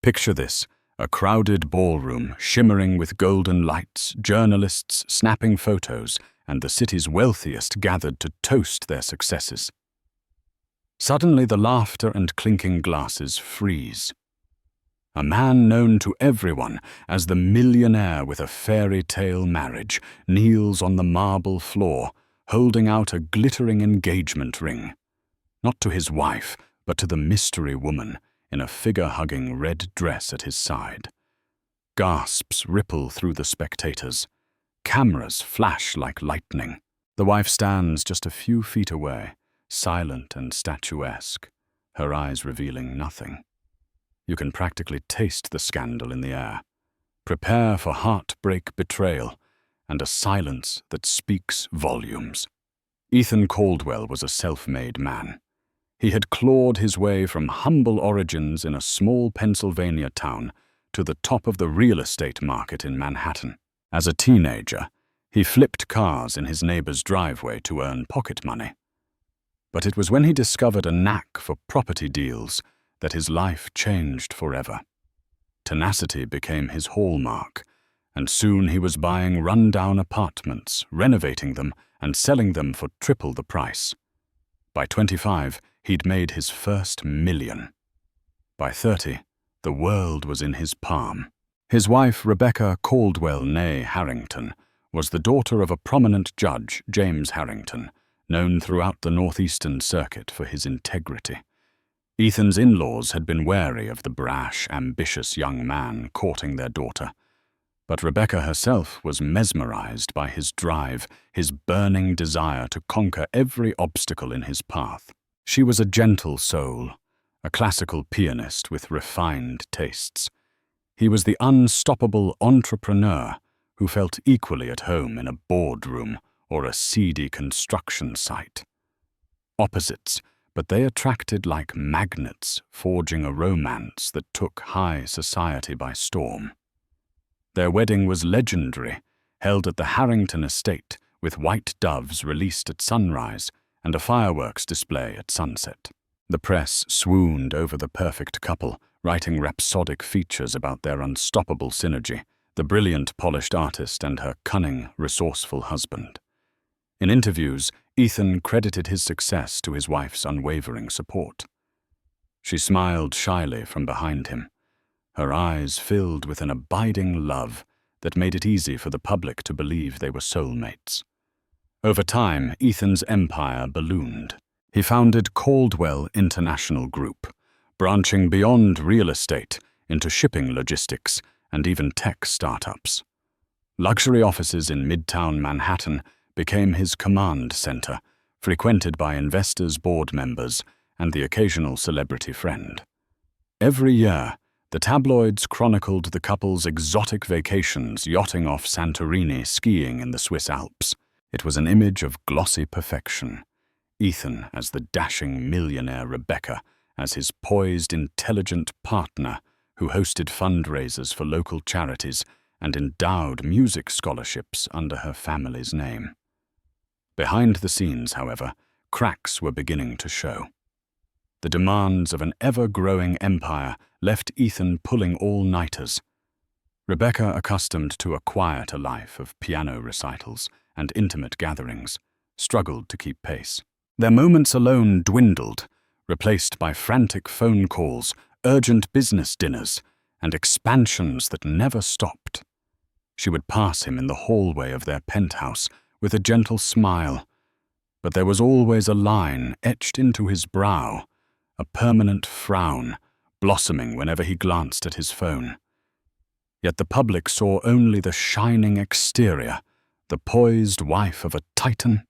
Picture this, a crowded ballroom shimmering with golden lights, journalists snapping photos, and the city's wealthiest gathered to toast their successes. Suddenly the laughter and clinking glasses freeze. A man known to everyone as the millionaire with a fairy tale marriage kneels on the marble floor, holding out a glittering engagement ring. Not to his wife, but to the mystery woman in a figure-hugging red dress at his side. Gasps ripple through the spectators. Cameras flash like lightning. The wife stands just a few feet away, silent and statuesque, her eyes revealing nothing. You can practically taste the scandal in the air. Prepare for heartbreak betrayal and a silence that speaks volumes. Ethan Caldwell was a self-made man. He had clawed his way from humble origins in a small Pennsylvania town to the top of the real estate market in Manhattan. As a teenager, he flipped cars in his neighbor's driveway to earn pocket money. But it was when he discovered a knack for property deals that his life changed forever. Tenacity became his hallmark, and soon he was buying run-down apartments, renovating them, and selling them for triple the price. By 25, he'd made his first million. By 30, the world was in his palm. His wife, Rebecca Caldwell née Harrington, was the daughter of a prominent judge, James Harrington, known throughout the Northeastern Circuit for his integrity. Ethan's in-laws had been wary of the brash, ambitious young man courting their daughter, but Rebecca herself was mesmerized by his drive, his burning desire to conquer every obstacle in his path. She was a gentle soul, a classical pianist with refined tastes. He was the unstoppable entrepreneur who felt equally at home in a boardroom or a seedy construction site. Opposites, but they attracted like magnets, forging a romance that took high society by storm. Their wedding was legendary, held at the Harrington estate, with white doves released at sunrise and a fireworks display at sunset. The press swooned over the perfect couple, writing rhapsodic features about their unstoppable synergy, the brilliant polished artist and her cunning, resourceful husband. In interviews, Ethan credited his success to his wife's unwavering support. She smiled shyly from behind him, her eyes filled with an abiding love that made it easy for the public to believe they were soulmates. Over time, Ethan's empire ballooned. He founded Caldwell International Group, branching beyond real estate into shipping logistics and even tech startups. Luxury offices in Midtown Manhattan became his command center, frequented by investors, board members, and the occasional celebrity friend. Every year, the tabloids chronicled the couple's exotic vacations, yachting off Santorini, skiing in the Swiss Alps. It was an image of glossy perfection. Ethan as the dashing millionaire, Rebecca as his poised, intelligent partner who hosted fundraisers for local charities and endowed music scholarships under her family's name. Behind the scenes, however, cracks were beginning to show. The demands of an ever-growing empire left Ethan pulling all-nighters. Rebecca, accustomed to a quieter life of piano recitals and intimate gatherings, struggled to keep pace. Their moments alone dwindled, replaced by frantic phone calls, urgent business dinners, and expansions that never stopped. She would pass him in the hallway of their penthouse with a gentle smile, but there was always a line etched into his brow, a permanent frown, blossoming whenever he glanced at his phone. Yet the public saw only the shining exterior, the poised wife of a titan.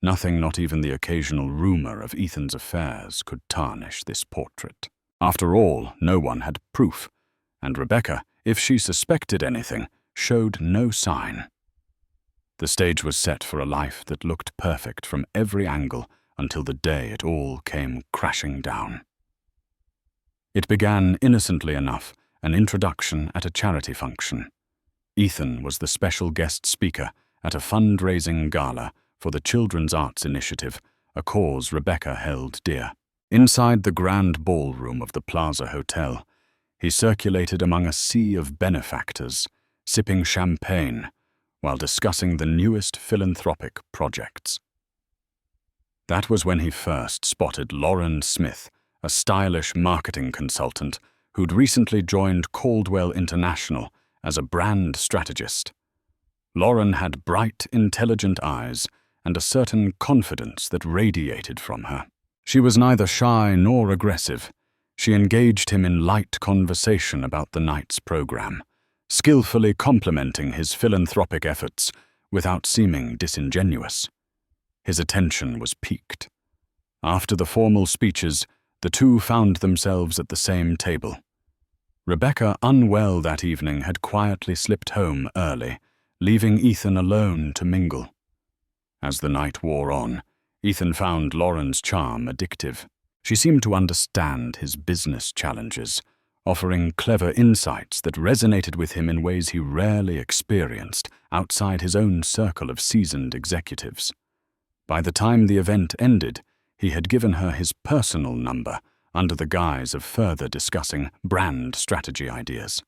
Nothing, not even the occasional rumor of Ethan's affairs, could tarnish this portrait. After all, no one had proof, and Rebecca, if she suspected anything, showed no sign. The stage was set for a life that looked perfect from every angle until the day it all came crashing down. It began innocently enough, an introduction at a charity function. Ethan was the special guest speaker at a fundraising gala for the Children's Arts Initiative, a cause Rebecca held dear. Inside the grand ballroom of the Plaza Hotel, He circulated among a sea of benefactors, sipping champagne while discussing the newest philanthropic projects. That was when he first spotted Lauren Smith, a stylish marketing consultant who'd recently joined Caldwell International as a brand strategist. Lauren had bright, intelligent eyes and a certain confidence that radiated from her. She was neither shy nor aggressive. She engaged him in light conversation about the night's program, skillfully complementing his philanthropic efforts without seeming disingenuous. His attention was piqued. After the formal speeches, the two found themselves at the same table. Rebecca, unwell that evening, had quietly slipped home early, leaving Ethan alone to mingle. As the night wore on, Ethan found Lauren's charm addictive. She seemed to understand his business challenges, offering clever insights that resonated with him in ways he rarely experienced outside his own circle of seasoned executives. By the time the event ended, he had given her his personal number under the guise of further discussing brand strategy ideas.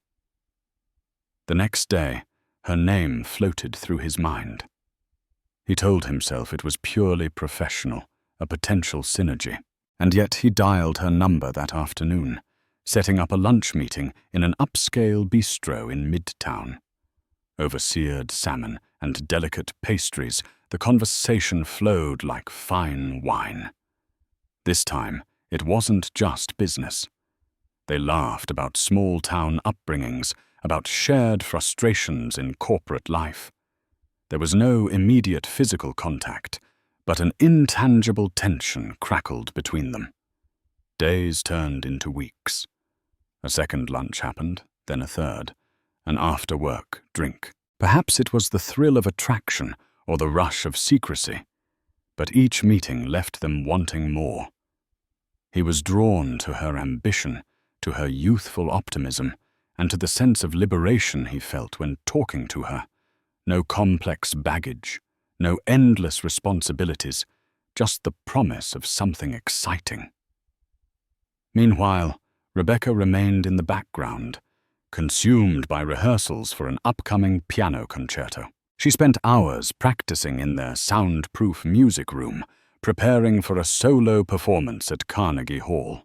The next day, her name floated through his mind. He told himself it was purely professional, a potential synergy, and yet he dialed her number that afternoon, setting up a lunch meeting in an upscale bistro in Midtown. Over seared salmon and delicate pastries, the conversation flowed like fine wine. This time, it wasn't just business. They laughed about small-town upbringings, about shared frustrations in corporate life. There was no immediate physical contact, but an intangible tension crackled between them. Days turned into weeks. A second lunch happened, then a third, an after-work drink. Perhaps it was the thrill of attraction or the rush of secrecy, but each meeting left them wanting more. He was drawn to her ambition, to her youthful optimism, and to the sense of liberation he felt when talking to her. No complex baggage, no endless responsibilities, just the promise of something exciting. Meanwhile, Rebecca remained in the background, consumed by rehearsals for an upcoming piano concerto. She spent hours practicing in their soundproof music room, preparing for a solo performance at Carnegie Hall.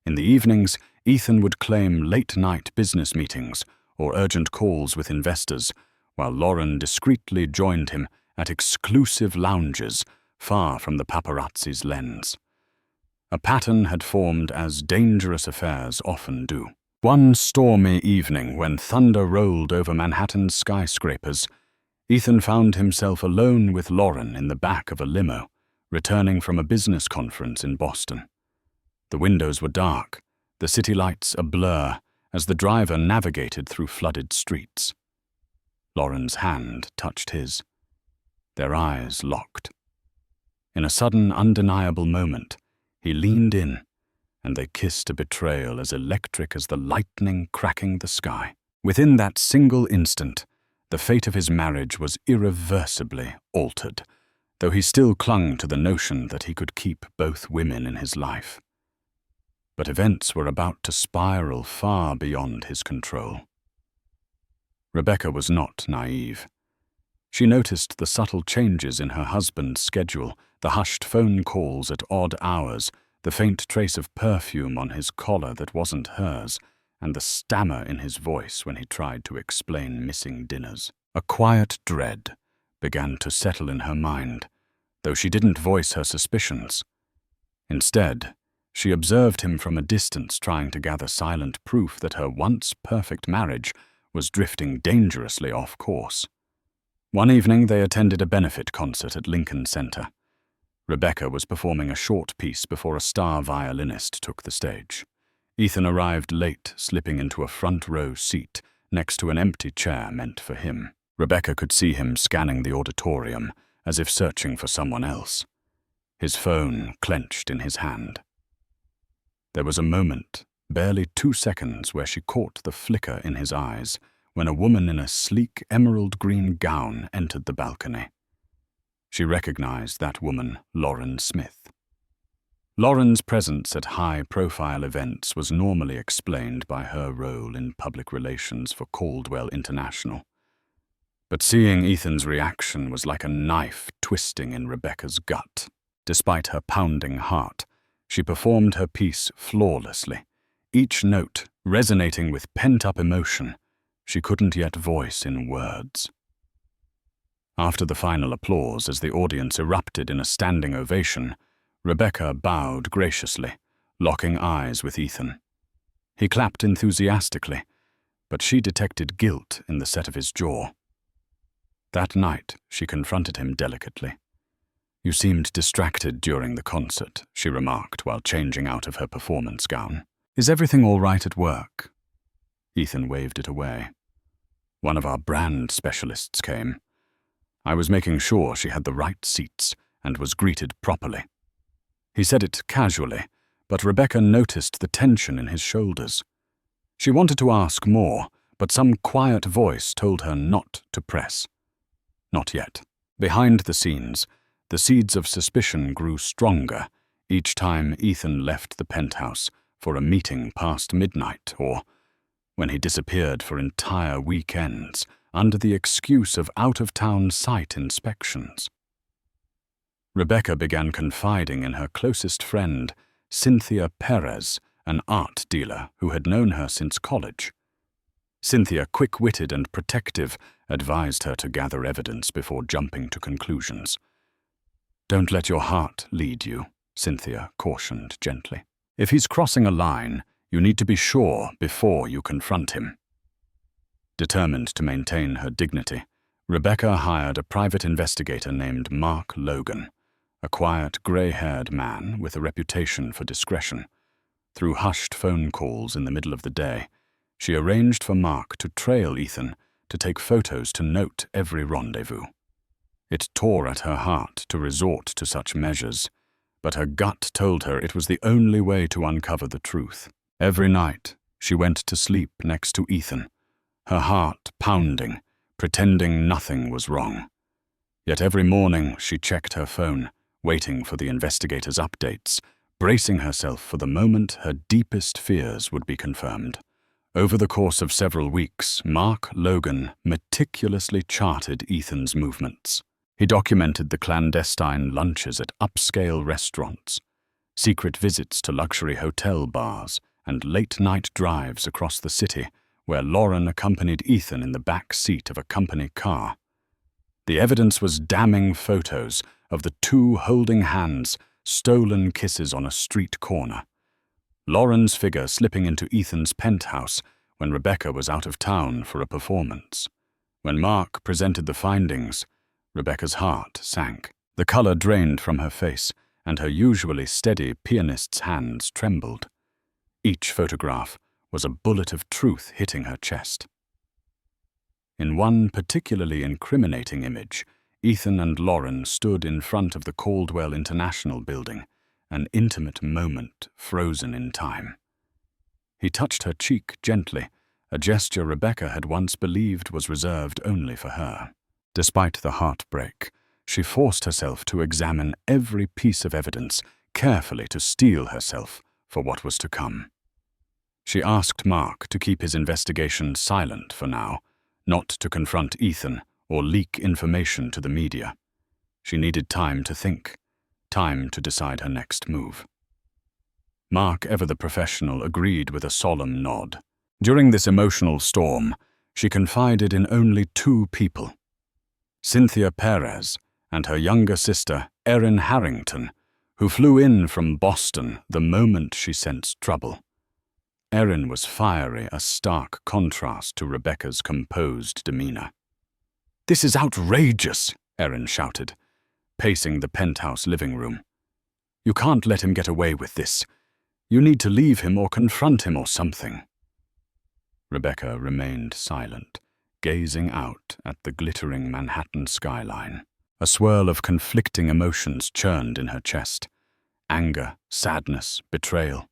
In the evenings, Ethan would claim late-night business meetings or urgent calls with investors, while Lauren discreetly joined him at exclusive lounges far from the paparazzi's lens. A pattern had formed, as dangerous affairs often do. One stormy evening, when thunder rolled over Manhattan's skyscrapers, Ethan found himself alone with Lauren in the back of a limo, returning from a business conference in Boston. The windows were dark, the city lights a blur as the driver navigated through flooded streets. Lauren's hand touched his. Their eyes locked. In a sudden, undeniable moment, he leaned in, and they kissed a betrayal as electric as the lightning cracking the sky. Within that single instant, the fate of his marriage was irreversibly altered, though he still clung to the notion that he could keep both women in his life. But events were about to spiral far beyond his control. Rebecca was not naive. She noticed the subtle changes in her husband's schedule, the hushed phone calls at odd hours, the faint trace of perfume on his collar that wasn't hers, and the stammer in his voice when he tried to explain missing dinners. A quiet dread began to settle in her mind, though she didn't voice her suspicions. Instead, she observed him from a distance, trying to gather silent proof that her once perfect marriage was drifting dangerously off course. One evening they attended a benefit concert at Lincoln Center. Rebecca was performing a short piece before a star violinist took the stage. Ethan arrived late, slipping into a front-row seat next to an empty chair meant for him. Rebecca could see him scanning the auditorium, as if searching for someone else. His phone clenched in his hand. There was a moment, barely 2 seconds, where she caught the flicker in his eyes when a woman in a sleek emerald-green gown entered the balcony. She recognized that woman, Lauren Smith. Lauren's presence at high-profile events was normally explained by her role in public relations for Caldwell International. But seeing Ethan's reaction was like a knife twisting in Rebecca's gut. Despite her pounding heart, she performed her piece flawlessly, each note resonating with pent-up emotion she couldn't yet voice in words. After the final applause, as the audience erupted in a standing ovation, Rebecca bowed graciously, locking eyes with Ethan. He clapped enthusiastically, but she detected guilt in the set of his jaw. That night, she confronted him delicately. "You seemed distracted during the concert," she remarked while changing out of her performance gown. "Is everything all right at work?" Ethan waved it away. "One of our brand specialists came. I was making sure she had the right seats and was greeted properly." He said it casually, but Rebecca noticed the tension in his shoulders. She wanted to ask more, but some quiet voice told her not to press. Not yet. Behind the scenes, the seeds of suspicion grew stronger each time Ethan left the penthouse for a meeting past midnight, or when he disappeared for entire weekends under the excuse of out-of-town site inspections. Rebecca began confiding in her closest friend, Cynthia Perez, an art dealer who had known her since college. Cynthia, quick-witted and protective, advised her to gather evidence before jumping to conclusions. "Don't let your heart lead you," Cynthia cautioned gently. "If he's crossing a line, you need to be sure before you confront him." Determined to maintain her dignity, Rebecca hired a private investigator named Mark Logan, a quiet, grey-haired man with a reputation for discretion. Through hushed phone calls in the middle of the day, she arranged for Mark to trail Ethan, to take photos to note every rendezvous. It tore at her heart to resort to such measures, but her gut told her it was the only way to uncover the truth. Every night, she went to sleep next to Ethan, her heart pounding, pretending nothing was wrong. Yet every morning she checked her phone, waiting for the investigator's updates, bracing herself for the moment her deepest fears would be confirmed. Over the course of several weeks, Mark Logan meticulously charted Ethan's movements. He documented the clandestine lunches at upscale restaurants, secret visits to luxury hotel bars, and late-night drives across the city where Lauren accompanied Ethan in the back seat of a company car. The evidence was damning photos of the two holding hands, stolen kisses on a street corner. Lauren's figure slipping into Ethan's penthouse when Rebecca was out of town for a performance. When Mark presented the findings, Rebecca's heart sank. The color drained from her face, and her usually steady pianist's hands trembled. Each photograph was a bullet of truth hitting her chest. In one particularly incriminating image, Ethan and Lauren stood in front of the Caldwell International building, an intimate moment frozen in time. He touched her cheek gently, a gesture Rebecca had once believed was reserved only for her. Despite the heartbreak, she forced herself to examine every piece of evidence carefully to steel herself for what was to come. She asked Mark to keep his investigation silent for now, not to confront Ethan or leak information to the media. She needed time to think, time to decide her next move. Mark, ever the professional, agreed with a solemn nod. During this emotional storm, she confided in only two people: Cynthia Perez and her younger sister, Erin Harrington, who flew in from Boston the moment she sensed trouble. Erin was fiery, a stark contrast to Rebecca's composed demeanor. "This is outrageous," Erin shouted, pacing the penthouse living room. "You can't let him get away with this. You need to leave him or confront him or something." Rebecca remained silent, gazing out at the glittering Manhattan skyline. A swirl of conflicting emotions churned in her chest: anger, sadness, betrayal,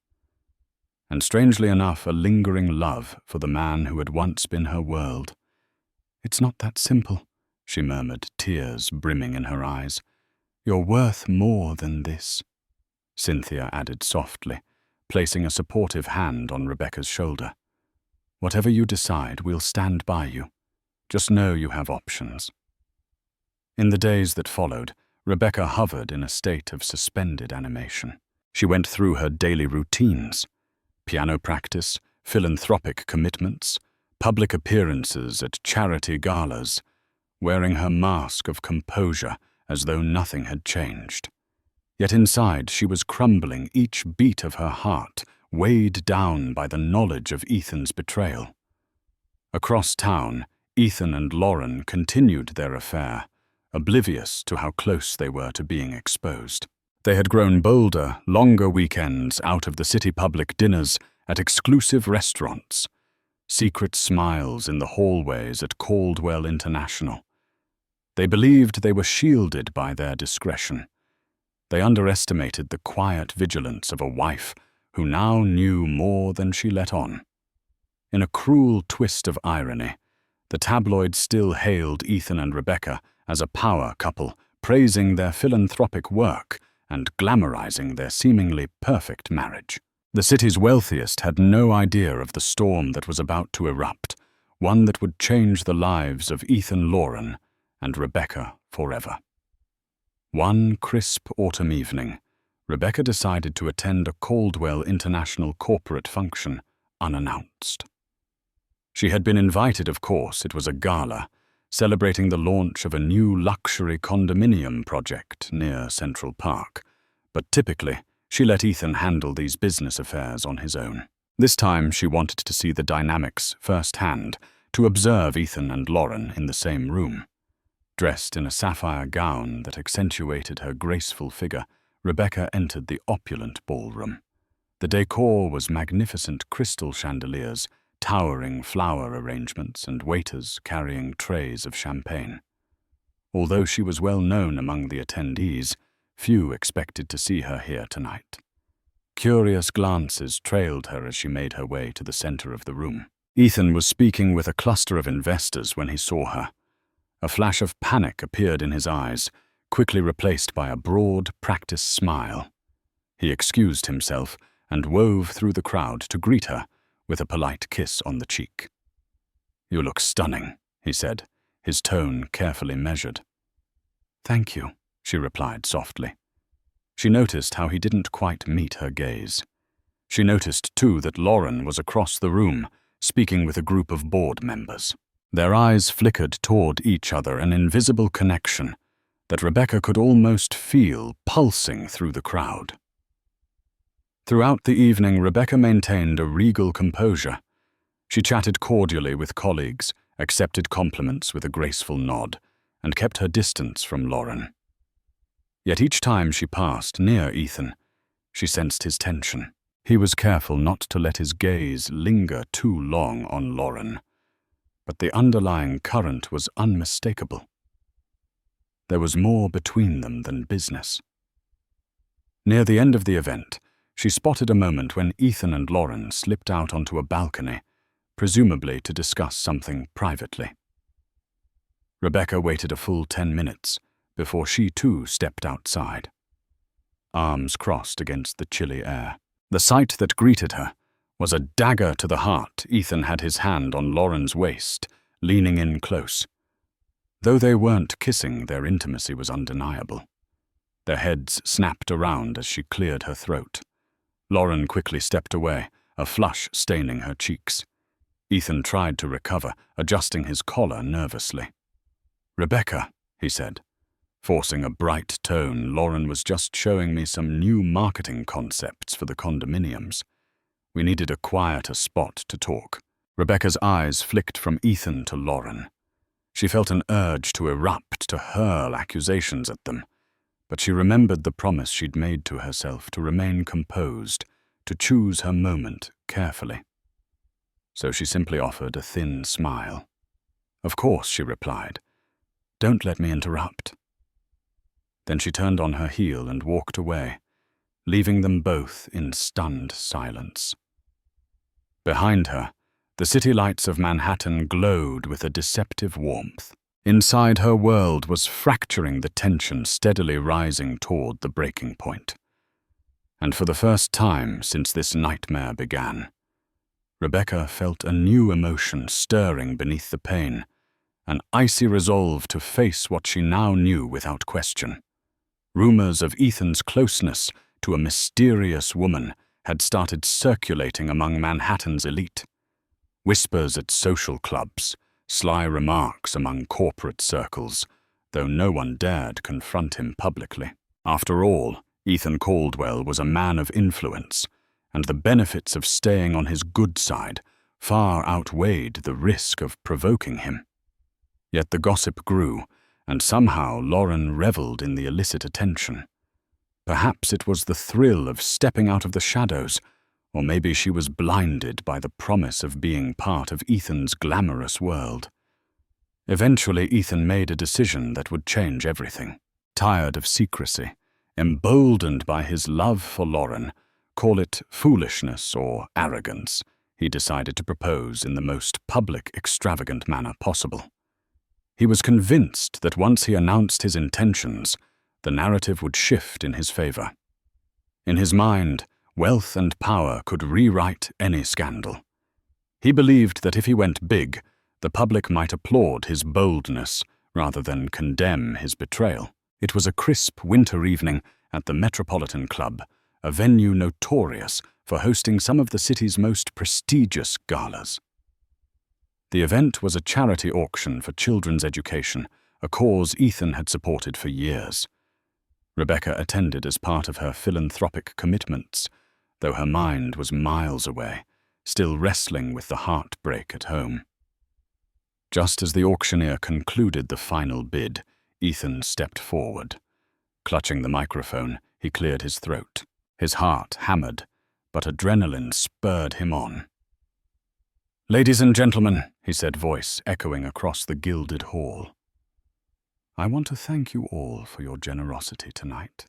and strangely enough, a lingering love for the man who had once been her world. "It's not that simple," she murmured, tears brimming in her eyes. "You're worth more than this." Cynthia added softly, placing a supportive hand on Rebecca's shoulder. Whatever you decide, we'll stand by you. Just know you have options. In the days that followed, Rebecca hovered in a state of suspended animation. She went through her daily routines: piano practice, philanthropic commitments, public appearances at charity galas, wearing her mask of composure as though nothing had changed. Yet inside she was crumbling, each beat of her heart weighed down by the knowledge of Ethan's betrayal. Across town, Ethan and Lauren continued their affair, oblivious to how close they were to being exposed. They had grown bolder, longer weekends out of the city public dinners at exclusive restaurants, secret smiles in the hallways at Caldwell International. They believed they were shielded by their discretion. They underestimated the quiet vigilance of a wife who now knew more than she let on. In a cruel twist of irony, the tabloids still hailed Ethan and Rebecca as a power couple, praising their philanthropic work and glamorizing their seemingly perfect marriage. The city's wealthiest had no idea of the storm that was about to erupt, one that would change the lives of Ethan, Lauren, and Rebecca forever. One crisp autumn evening, Rebecca decided to attend a Caldwell International corporate function unannounced. She had been invited, of course. It was a gala, celebrating the launch of a new luxury condominium project near Central Park, but typically, she let Ethan handle these business affairs on his own. This time, she wanted to see the dynamics firsthand, to observe Ethan and Lauren in the same room. Dressed in a sapphire gown that accentuated her graceful figure, Rebecca entered the opulent ballroom. The decor was magnificent crystal chandeliers, towering flower arrangements, and waiters carrying trays of champagne. Although she was well known among the attendees, few expected to see her here tonight. Curious glances trailed her as she made her way to the center of the room. Ethan was speaking with a cluster of investors when he saw her. A flash of panic appeared in his eyes, quickly replaced by a broad, practiced smile. He excused himself and wove through the crowd to greet her with a polite kiss on the cheek. "You look stunning," he said, his tone carefully measured. "Thank you," she replied softly. She noticed how he didn't quite meet her gaze. She noticed, too, that Lauren was across the room, speaking with a group of board members. Their eyes flickered toward each other, an invisible connection that Rebecca could almost feel pulsing through the crowd. Throughout the evening, Rebecca maintained a regal composure. She chatted cordially with colleagues, accepted compliments with a graceful nod, and kept her distance from Lauren. Yet each time she passed near Ethan, she sensed his tension. He was careful not to let his gaze linger too long on Lauren, but the underlying current was unmistakable. There was more between them than business. Near the end of the event, she spotted a moment when Ethan and Lauren slipped out onto a balcony, presumably to discuss something privately. Rebecca waited a full 10 minutes before she too stepped outside, arms crossed against the chilly air. The sight that greeted her was a dagger to the heart. Ethan had his hand on Lauren's waist, leaning in close. Though they weren't kissing, their intimacy was undeniable. Their heads snapped around as she cleared her throat. Lauren quickly stepped away, a flush staining her cheeks. Ethan tried to recover, adjusting his collar nervously. "Rebecca," he said. Forcing a bright tone, "Lauren was just showing me some new marketing concepts for the condominiums. We needed a quieter spot to talk." Rebecca's eyes flicked from Ethan to Lauren. She felt an urge to erupt, to hurl accusations at them, but she remembered the promise she'd made to herself to remain composed, to choose her moment carefully. So she simply offered a thin smile. "Of course," she replied. "Don't let me interrupt." Then she turned on her heel and walked away, leaving them both in stunned silence. Behind her, the city lights of Manhattan glowed with a deceptive warmth. Inside, her world was fracturing, the tension steadily rising toward the breaking point. And for the first time since this nightmare began, Rebecca felt a new emotion stirring beneath the pain, an icy resolve to face what she now knew without question. Rumors of Ethan's closeness to a mysterious woman had started circulating among Manhattan's elite. Whispers at social clubs, sly remarks among corporate circles, though no one dared confront him publicly. After all, Ethan Caldwell was a man of influence, and the benefits of staying on his good side far outweighed the risk of provoking him. Yet the gossip grew, and somehow Lauren reveled in the illicit attention. Perhaps it was the thrill of stepping out of the shadows, or maybe she was blinded by the promise of being part of Ethan's glamorous world. Eventually, Ethan made a decision that would change everything. Tired of secrecy, emboldened by his love for Lauren, call it foolishness or arrogance, he decided to propose in the most public, extravagant manner possible. He was convinced that once he announced his intentions, the narrative would shift in his favor. In his mind, wealth and power could rewrite any scandal. He believed that if he went big, the public might applaud his boldness rather than condemn his betrayal. It was a crisp winter evening at the Metropolitan Club, a venue notorious for hosting some of the city's most prestigious galas. The event was a charity auction for children's education, a cause Ethan had supported for years. Rebecca attended as part of her philanthropic commitments, though her mind was miles away, still wrestling with the heartbreak at home. Just as the auctioneer concluded the final bid, Ethan stepped forward. Clutching the microphone, he cleared his throat. His heart hammered, but adrenaline spurred him on. "Ladies and gentlemen," he said, voice echoing across the gilded hall, "I want to thank you all for your generosity tonight.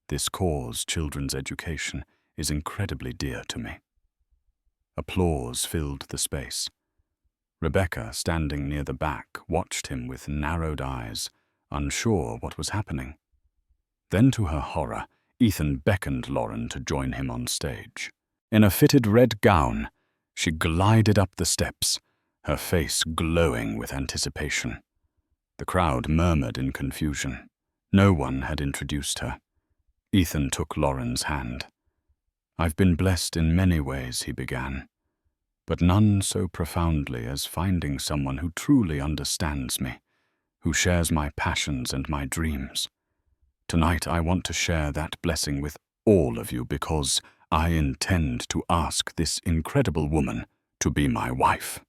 This cause, children's education, is incredibly dear to me." Applause filled the space. Rebecca, standing near the back, watched him with narrowed eyes, unsure what was happening. Then, to her horror, Ethan beckoned Lauren to join him on stage. In a fitted red gown, she glided up the steps, her face glowing with anticipation. The crowd murmured in confusion. No one had introduced her. Ethan took Lauren's hand. "I've been blessed in many ways," he began, "but none so profoundly as finding someone who truly understands me, who shares my passions and my dreams. Tonight I want to share that blessing with all of you because I intend to ask this incredible woman to be my wife."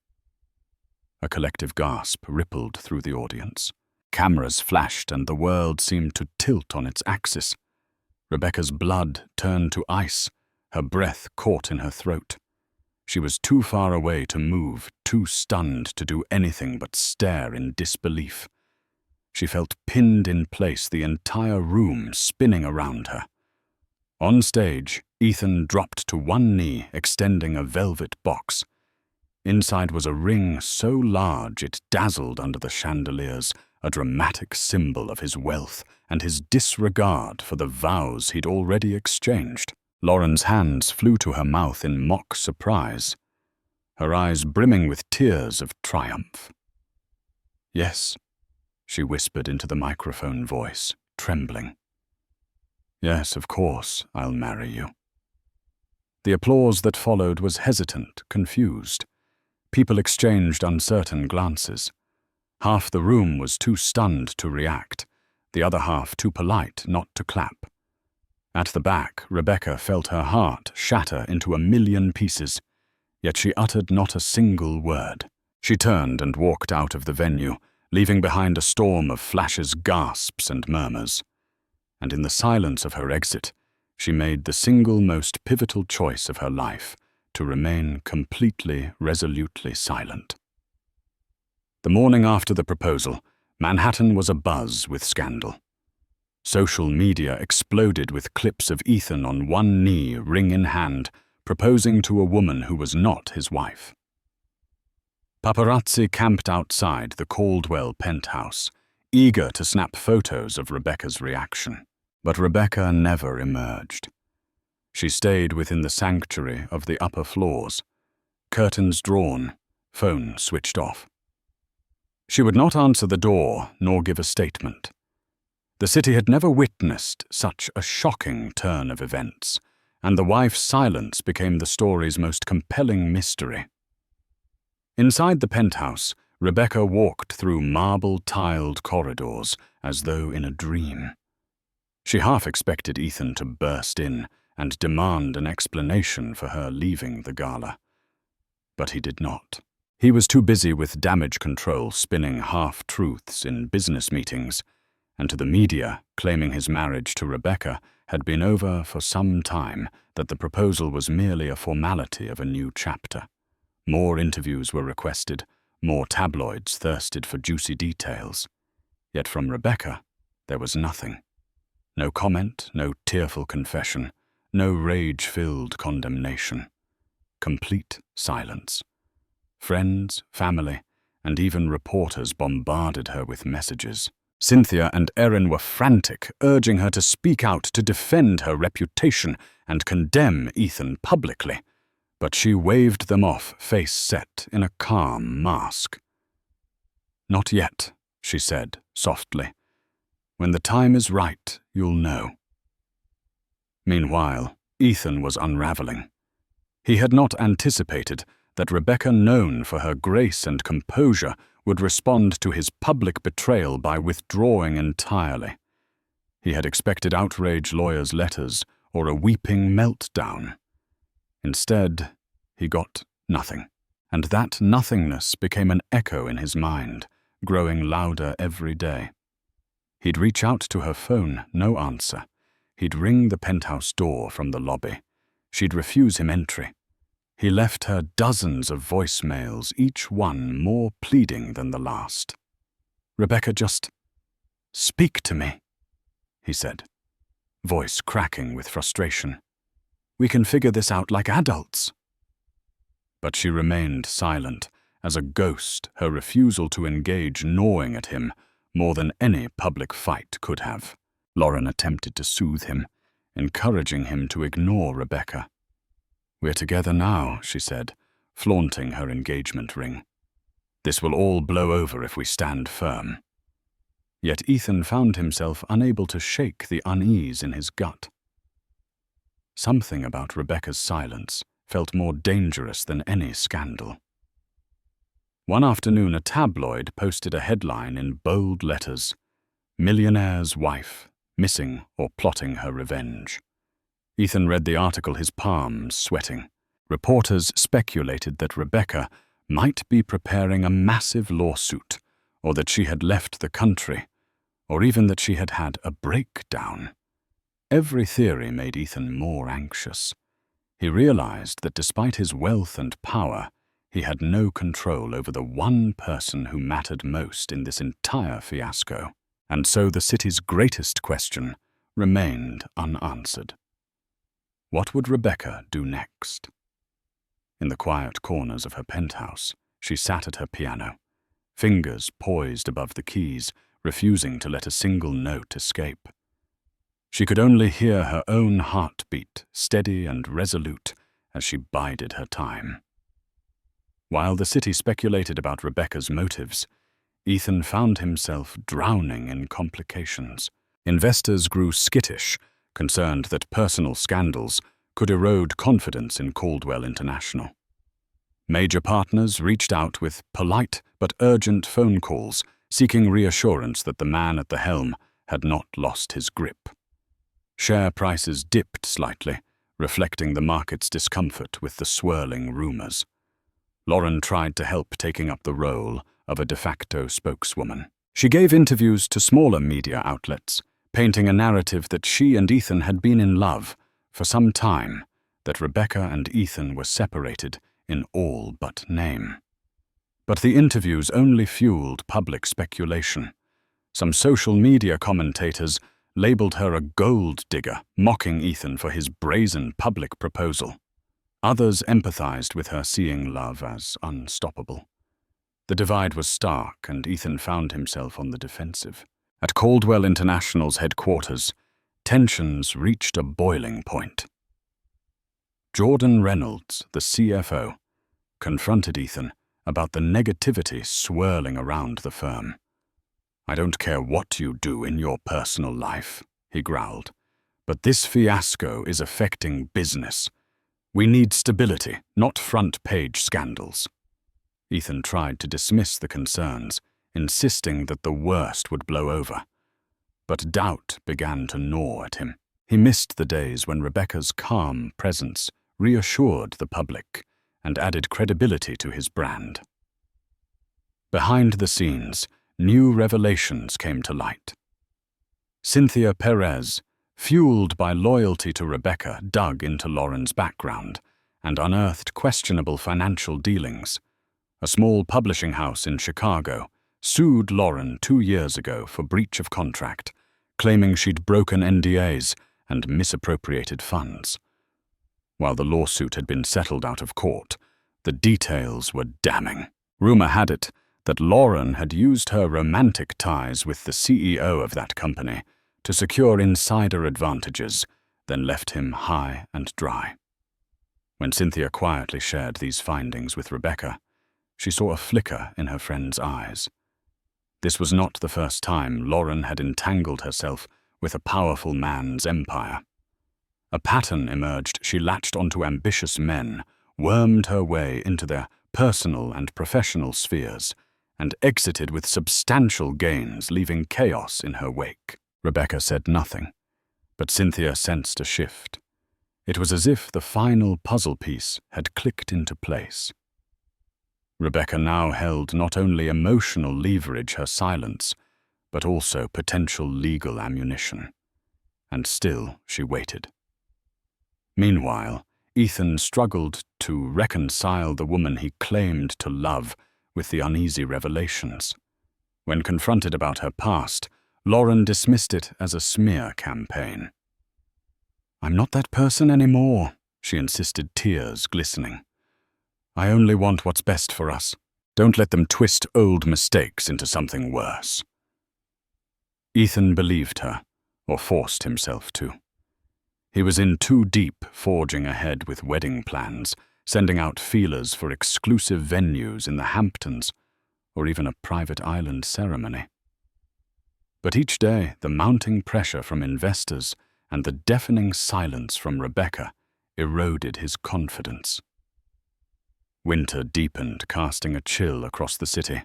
A collective gasp rippled through the audience. Cameras flashed and the world seemed to tilt on its axis. Rebecca's blood turned to ice, her breath caught in her throat. She was too far away to move, too stunned to do anything but stare in disbelief. She felt pinned in place, the entire room spinning around her. On stage, Ethan dropped to one knee, extending a velvet box. Inside was a ring so large it dazzled under the chandeliers, a dramatic symbol of his wealth and his disregard for the vows he'd already exchanged. Lauren's hands flew to her mouth in mock surprise, her eyes brimming with tears of triumph. "Yes," she whispered into the microphone voice, trembling. "Yes, of course, I'll marry you." The applause that followed was hesitant, confused. People exchanged uncertain glances. Half the room was too stunned to react, the other half too polite not to clap. At the back, Rebecca felt her heart shatter into a million pieces, yet she uttered not a single word. She turned and walked out of the venue, leaving behind a storm of flashes, gasps, and murmurs. And in the silence of her exit, she made the single most pivotal choice of her life, to remain completely, resolutely silent. The morning after the proposal, Manhattan was abuzz with scandal. Social media exploded with clips of Ethan on one knee, ring in hand, proposing to a woman who was not his wife. Paparazzi camped outside the Caldwell penthouse, eager to snap photos of Rebecca's reaction. But Rebecca never emerged. She stayed within the sanctuary of the upper floors, curtains drawn, phone switched off. She would not answer the door nor give a statement. The city had never witnessed such a shocking turn of events, and the wife's silence became the story's most compelling mystery. Inside the penthouse, Rebecca walked through marble-tiled corridors as though in a dream. She half expected Ethan to burst in and demand an explanation for her leaving the gala. But he did not. He was too busy with damage control spinning half-truths in business meetings, and to the media claiming his marriage to Rebecca had been over for some time, that the proposal was merely a formality of a new chapter. More interviews were requested, more tabloids thirsted for juicy details. Yet from Rebecca, there was nothing. No comment, no tearful confession, no rage-filled condemnation. Complete silence. Friends, family, and even reporters bombarded her with messages. Cynthia and Erin were frantic, urging her to speak out, to defend her reputation and condemn Ethan publicly. But she waved them off, face set in a calm mask. "Not yet," she said, softly. "When the time is right, you'll know." Meanwhile, Ethan was unraveling. He had not anticipated that Rebecca, known for her grace and composure, would respond to his public betrayal by withdrawing entirely. He had expected outrage lawyers' letters or a weeping meltdown. Instead, he got nothing, and that nothingness became an echo in his mind, growing louder every day. He'd reach out to her phone, no answer. He'd ring the penthouse door from the lobby. She'd refuse him entry. He left her dozens of voicemails, each one more pleading than the last. "Rebecca, just speak to me," he said, voice cracking with frustration. "We can figure this out like adults." But she remained silent, as a ghost, her refusal to engage gnawing at him more than any public fight could have. Lauren attempted to soothe him, encouraging him to ignore Rebecca. "We're together now," she said, flaunting her engagement ring. "This will all blow over if we stand firm." Yet Ethan found himself unable to shake the unease in his gut. Something about Rebecca's silence felt more dangerous than any scandal. One afternoon, a tabloid posted a headline in bold letters: "Millionaire's wife, missing or plotting her revenge." Ethan read the article, his palms sweating. Reporters speculated that Rebecca might be preparing a massive lawsuit, or that she had left the country, or even that she had had a breakdown. Every theory made Ethan more anxious. He realized that despite his wealth and power, he had no control over the one person who mattered most in this entire fiasco. And so the city's greatest question remained unanswered. What would Rebecca do next? In the quiet corners of her penthouse, she sat at her piano, fingers poised above the keys, refusing to let a single note escape. She could only hear her own heartbeat, steady and resolute, as she bided her time. While the city speculated about Rebecca's motives, Ethan found himself drowning in complications. Investors grew skittish, concerned that personal scandals could erode confidence in Caldwell International. Major partners reached out with polite but urgent phone calls, seeking reassurance that the man at the helm had not lost his grip. Share prices dipped slightly, reflecting the market's discomfort with the swirling rumors. Lauren tried to help, taking up the role of a de facto spokeswoman. She gave interviews to smaller media outlets, painting a narrative that she and Ethan had been in love for some time, that Rebecca and Ethan were separated in all but name. But the interviews only fueled public speculation. Some social media commentators labeled her a gold digger, mocking Ethan for his brazen public proposal. Others empathized with her, seeing love as unstoppable. The divide was stark, and Ethan found himself on the defensive. At Caldwell International's headquarters, tensions reached a boiling point. Jordan Reynolds, the CFO, confronted Ethan about the negativity swirling around the firm. "I don't care what you do in your personal life," he growled, "but this fiasco is affecting business. We need stability, not front-page scandals." Ethan tried to dismiss the concerns, insisting that the worst would blow over. But doubt began to gnaw at him. He missed the days when Rebecca's calm presence reassured the public and added credibility to his brand. Behind the scenes, new revelations came to light. Cynthia Perez, fueled by loyalty to Rebecca, dug into Lauren's background and unearthed questionable financial dealings. A small publishing house in Chicago sued Lauren 2 years ago for breach of contract, claiming she'd broken NDAs and misappropriated funds. While the lawsuit had been settled out of court, the details were damning. Rumor had it that Lauren had used her romantic ties with the CEO of that company to secure insider advantages, then left him high and dry. When Cynthia quietly shared these findings with Rebecca, she saw a flicker in her friend's eyes. This was not the first time Lauren had entangled herself with a powerful man's empire. A pattern emerged. She latched onto ambitious men, wormed her way into their personal and professional spheres, and exited with substantial gains, leaving chaos in her wake. Rebecca said nothing, but Cynthia sensed a shift. It was as if the final puzzle piece had clicked into place. Rebecca now held not only emotional leverage, her silence, but also potential legal ammunition. And still she waited. Meanwhile, Ethan struggled to reconcile the woman he claimed to love with the uneasy revelations. When confronted about her past, Lauren dismissed it as a smear campaign. "I'm not that person anymore," she insisted, tears glistening. "I only want what's best for us. Don't let them twist old mistakes into something worse." Ethan believed her, or forced himself to. He was in too deep, forging ahead with wedding plans, sending out feelers for exclusive venues in the Hamptons, or even a private island ceremony. But each day, the mounting pressure from investors and the deafening silence from Rebecca eroded his confidence. Winter deepened, casting a chill across the city.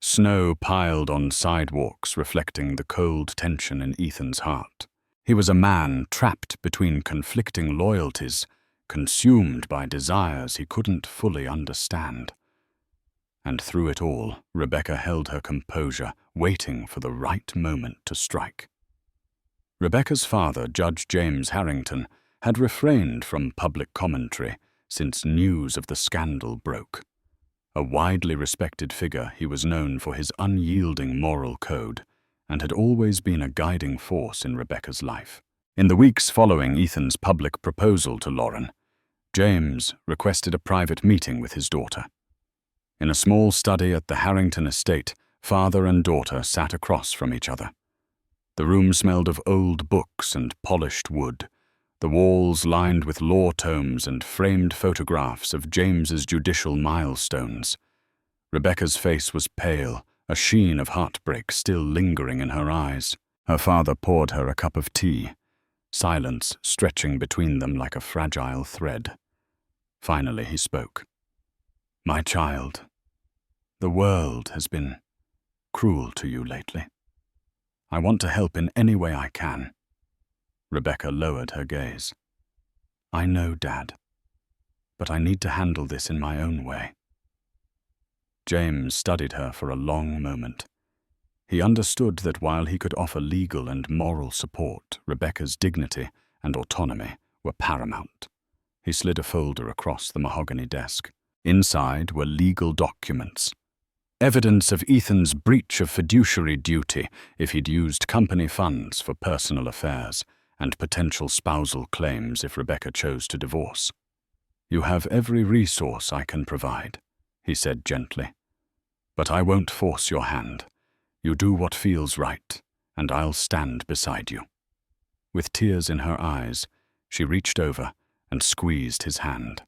Snow piled on sidewalks, reflecting the cold tension in Ethan's heart. He was a man trapped between conflicting loyalties, consumed by desires he couldn't fully understand. And through it all, Rebecca held her composure, waiting for the right moment to strike. Rebecca's father, Judge James Harrington, had refrained from public commentary since news of the scandal broke. A widely respected figure, he was known for his unyielding moral code and had always been a guiding force in Rebecca's life. In the weeks following Ethan's public proposal to Lauren, James requested a private meeting with his daughter. In a small study at the Harrington estate, father and daughter sat across from each other. The room smelled of old books and polished wood, the walls lined with law tomes and framed photographs of James's judicial milestones. Rebecca's face was pale, a sheen of heartbreak still lingering in her eyes. Her father poured her a cup of tea, silence stretching between them like a fragile thread. Finally he spoke. "My child, the world has been cruel to you lately. I want to help in any way I can." Rebecca lowered her gaze. "I know, Dad, but I need to handle this in my own way." James studied her for a long moment. He understood that while he could offer legal and moral support, Rebecca's dignity and autonomy were paramount. He slid a folder across the mahogany desk. Inside were legal documents. Evidence of Ethan's breach of fiduciary duty if he'd used company funds for personal affairs, and potential spousal claims if Rebecca chose to divorce. "You have every resource I can provide," he said gently. "But I won't force your hand. You do what feels right, and I'll stand beside you." With tears in her eyes, she reached over and squeezed his hand.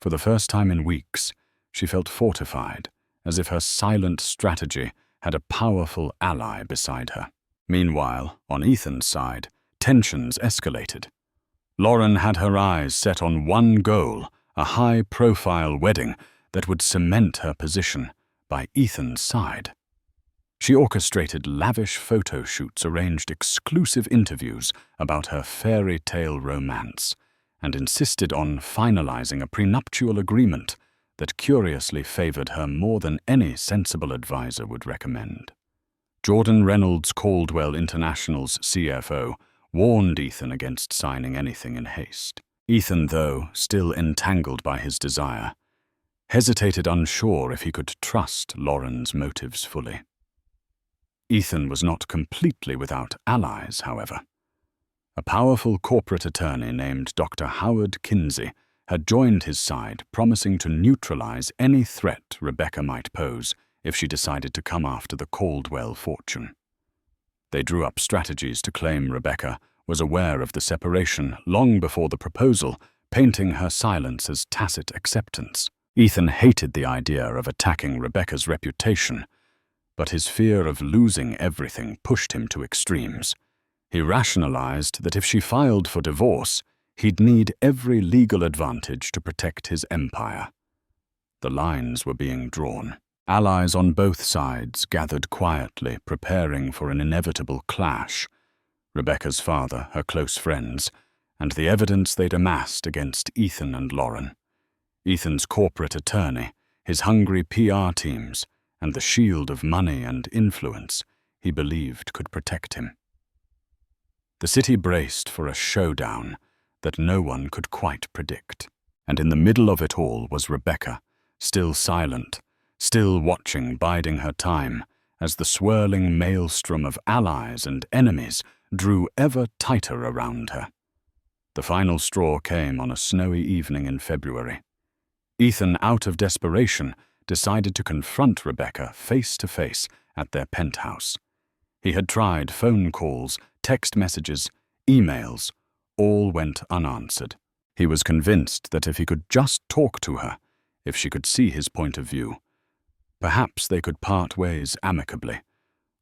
For the first time in weeks, she felt fortified, as if her silent strategy had a powerful ally beside her. Meanwhile, on Ethan's side, tensions escalated. Lauren had her eyes set on one goal, a high-profile wedding that would cement her position by Ethan's side. She orchestrated lavish photo shoots, arranged exclusive interviews about her fairy tale romance, and insisted on finalizing a prenuptial agreement that curiously favored her more than any sensible advisor would recommend. Jordan Reynolds Caldwell International's CFO warned Ethan against signing anything in haste. Ethan, though, still entangled by his desire, hesitated, unsure if he could trust Lauren's motives fully. Ethan was not completely without allies, however. A powerful corporate attorney named Dr. Howard Kinsey had joined his side, promising to neutralize any threat Rebecca might pose if she decided to come after the Caldwell fortune. They drew up strategies to claim Rebecca was aware of the separation long before the proposal, painting her silence as tacit acceptance. Ethan hated the idea of attacking Rebecca's reputation, but his fear of losing everything pushed him to extremes. He rationalized that if she filed for divorce, he'd need every legal advantage to protect his empire. The lines were being drawn. Allies on both sides gathered quietly, preparing for an inevitable clash. Rebecca's father, her close friends, and the evidence they'd amassed against Ethan and Lauren. Ethan's corporate attorney, his hungry PR teams, and the shield of money and influence he believed could protect him. The city braced for a showdown that no one could quite predict. And in the middle of it all was Rebecca, still silent, still watching, biding her time, as the swirling maelstrom of allies and enemies drew ever tighter around her. The final straw came on a snowy evening in February. Ethan, out of desperation, decided to confront Rebecca face to face at their penthouse. He had tried phone calls, text messages, emails. All went unanswered. He was convinced that if he could just talk to her, if she could see his point of view, perhaps they could part ways amicably,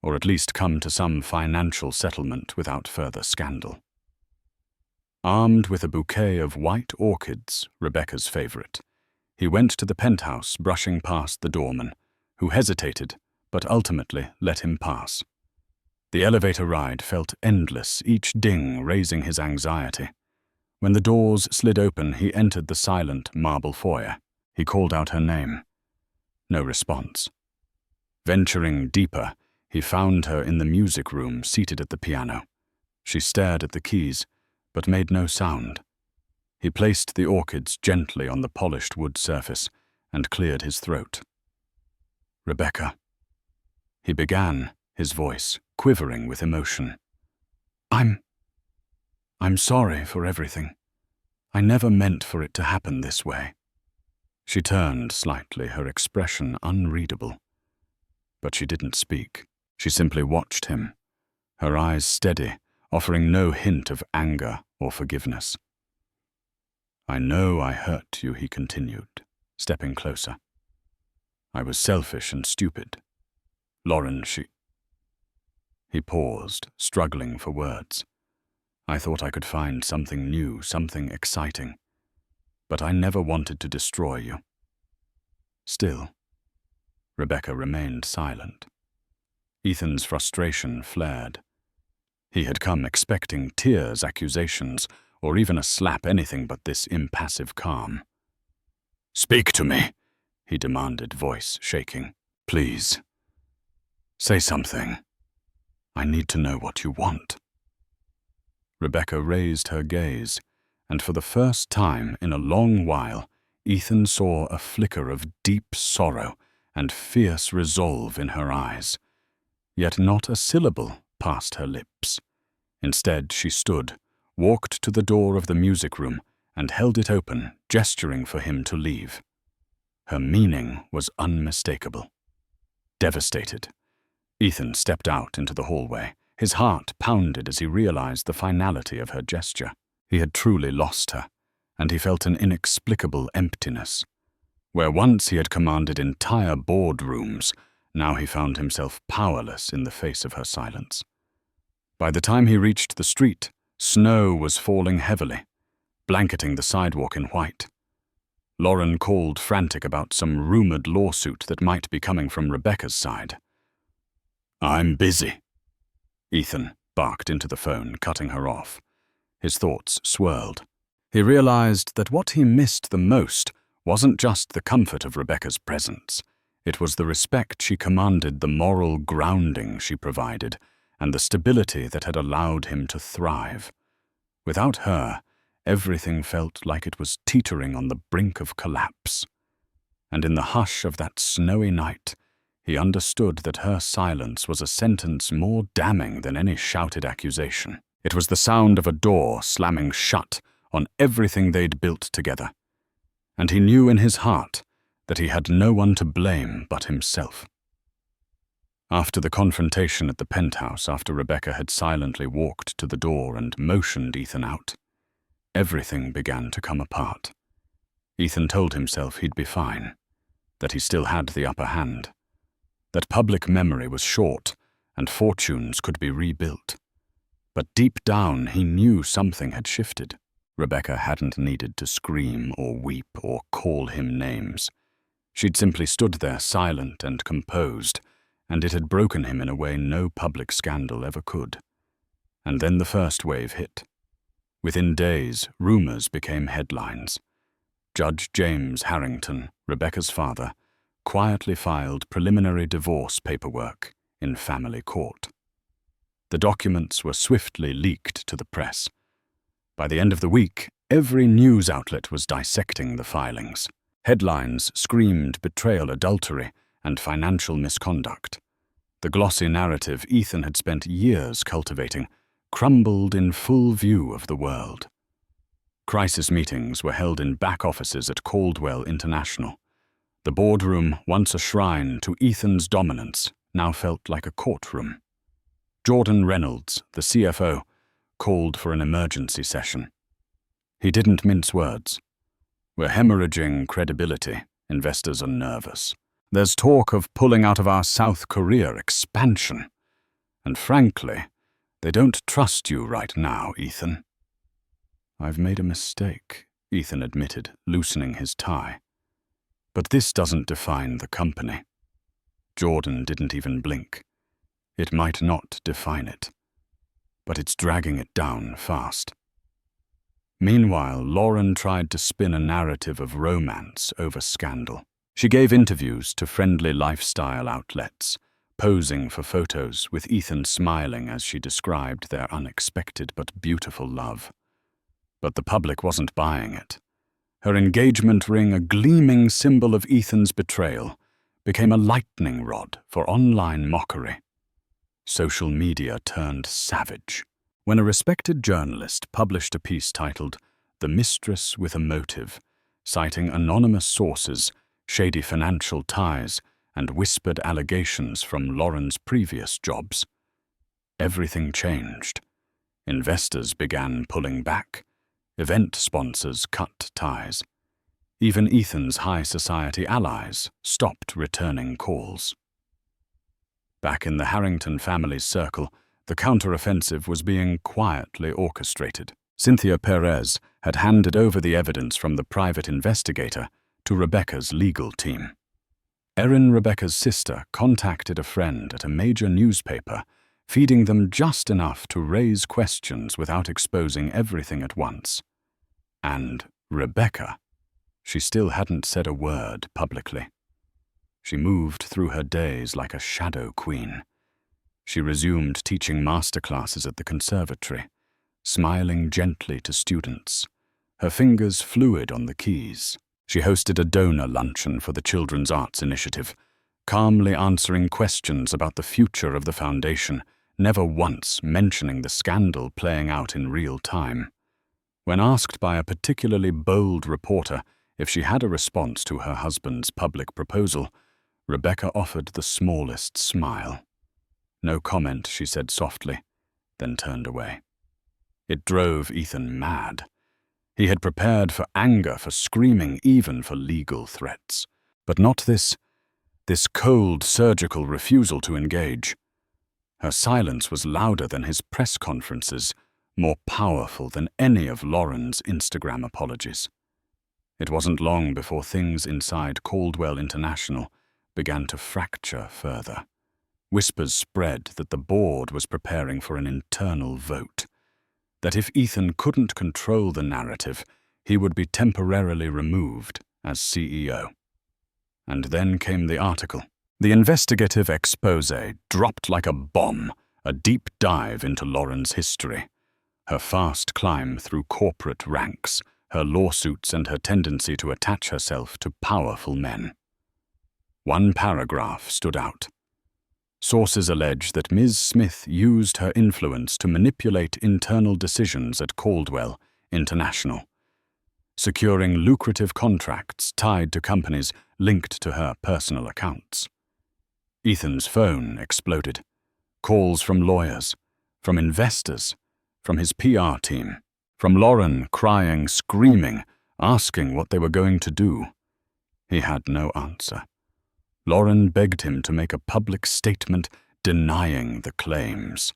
or at least come to some financial settlement without further scandal. Armed with a bouquet of white orchids, Rebecca's favorite, he went to the penthouse, brushing past the doorman, who hesitated, but ultimately let him pass. The elevator ride felt endless, each ding raising his anxiety. When the doors slid open, he entered the silent marble foyer. He called out her name. No response. Venturing deeper, he found her in the music room, seated at the piano. She stared at the keys, but made no sound. He placed the orchids gently on the polished wood surface and cleared his throat. "Rebecca," he began, his voice quivering with emotion. I'm sorry for everything. I never meant for it to happen this way." She turned slightly, her expression unreadable. But she didn't speak. She simply watched him, her eyes steady, offering no hint of anger or forgiveness. "I know I hurt you," he continued, stepping closer. "I was selfish and stupid. Lauren, He paused, struggling for words. "I thought I could find something new, something exciting. But I never wanted to destroy you." Still, Rebecca remained silent. Ethan's frustration flared. He had come expecting tears, accusations, or even a slap, anything but this impassive calm. "Speak to me," he demanded, voice shaking. "Please. Say something. I need to know what you want." Rebecca raised her gaze, and for the first time in a long while, Ethan saw a flicker of deep sorrow and fierce resolve in her eyes. Yet not a syllable passed her lips. Instead, she stood, walked to the door of the music room, and held it open, gesturing for him to leave. Her meaning was unmistakable. Devastated, Ethan stepped out into the hallway. His heart pounded as he realized the finality of her gesture. He had truly lost her, and he felt an inexplicable emptiness. Where once he had commanded entire boardrooms, now he found himself powerless in the face of her silence. By the time he reached the street, snow was falling heavily, blanketing the sidewalk in white. Lauren called frantic about some rumored lawsuit that might be coming from Rebecca's side. "I'm busy," Ethan barked into the phone, cutting her off. His thoughts swirled. He realized that what he missed the most wasn't just the comfort of Rebecca's presence. It was the respect she commanded, the moral grounding she provided, and the stability that had allowed him to thrive. Without her, everything felt like it was teetering on the brink of collapse. And in the hush of that snowy night, he understood that her silence was a sentence more damning than any shouted accusation. It was the sound of a door slamming shut on everything they'd built together. And he knew in his heart that he had no one to blame but himself. After the confrontation at the penthouse, after Rebecca had silently walked to the door and motioned Ethan out, everything began to come apart. Ethan told himself he'd be fine, that he still had the upper hand, that public memory was short and fortunes could be rebuilt. But deep down he knew something had shifted. Rebecca hadn't needed to scream or weep or call him names. She'd simply stood there silent and composed, and it had broken him in a way no public scandal ever could. And then the first wave hit. Within days, rumors became headlines. Judge James Harrington, Rebecca's father, quietly filed preliminary divorce paperwork in family court. The documents were swiftly leaked to the press. By the end of the week, every news outlet was dissecting the filings. Headlines screamed betrayal, adultery, and financial misconduct. The glossy narrative Ethan had spent years cultivating crumbled in full view of the world. Crisis meetings were held in back offices at Caldwell International. The boardroom, once a shrine to Ethan's dominance, now felt like a courtroom. Jordan Reynolds, the CFO, called for an emergency session. He didn't mince words. "We're hemorrhaging credibility. Investors are nervous. There's talk of pulling out of our South Korea expansion. And frankly, they don't trust you right now, Ethan." "I've made a mistake," Ethan admitted, loosening his tie. "But this doesn't define the company." Jordan didn't even blink. It might not define it, but it's dragging it down fast. Meanwhile, Lauren tried to spin a narrative of romance over scandal. She gave interviews to friendly lifestyle outlets, posing for photos with Ethan smiling as she described their unexpected but beautiful love. But the public wasn't buying it. Her engagement ring, a gleaming symbol of Ethan's betrayal, became a lightning rod for online mockery. Social media turned savage. When a respected journalist published a piece titled "The Mistress with a Motive," citing anonymous sources, shady financial ties, and whispered allegations from Lauren's previous jobs, everything changed. Investors began pulling back. Event sponsors cut ties. Even Ethan's high society allies stopped returning calls. Back in the Harrington family's circle, the counteroffensive was being quietly orchestrated. Cynthia Perez had handed over the evidence from the private investigator to Rebecca's legal team. Erin, Rebecca's sister, contacted a friend at a major newspaper, feeding them just enough to raise questions without exposing everything at once. And Rebecca, she still hadn't said a word publicly. She moved through her days like a shadow queen. She resumed teaching masterclasses at the conservatory, smiling gently to students, her fingers fluid on the keys. She hosted a donor luncheon for the Children's Arts Initiative, calmly answering questions about the future of the foundation, never once mentioning the scandal playing out in real time. When asked by a particularly bold reporter if she had a response to her husband's public proposal, Rebecca offered the smallest smile. "No comment," she said softly, then turned away. It drove Ethan mad. He had prepared for anger, for screaming, even for legal threats. But not this cold, surgical refusal to engage. Her silence was louder than his press conferences, more powerful than any of Lauren's Instagram apologies. It wasn't long before things inside Caldwell International began to fracture further. Whispers spread that the board was preparing for an internal vote, that if Ethan couldn't control the narrative, he would be temporarily removed as CEO. And then came the article. The investigative expose dropped like a bomb, a deep dive into Lauren's history, her fast climb through corporate ranks, her lawsuits and her tendency to attach herself to powerful men. One paragraph stood out. Sources allege that Ms. Smith used her influence to manipulate internal decisions at Caldwell International, securing lucrative contracts tied to companies linked to her personal accounts. Ethan's phone exploded. Calls from lawyers, from investors, from his PR team, from Lauren crying, screaming, asking what they were going to do. He had no answer. Lauren begged him to make a public statement denying the claims.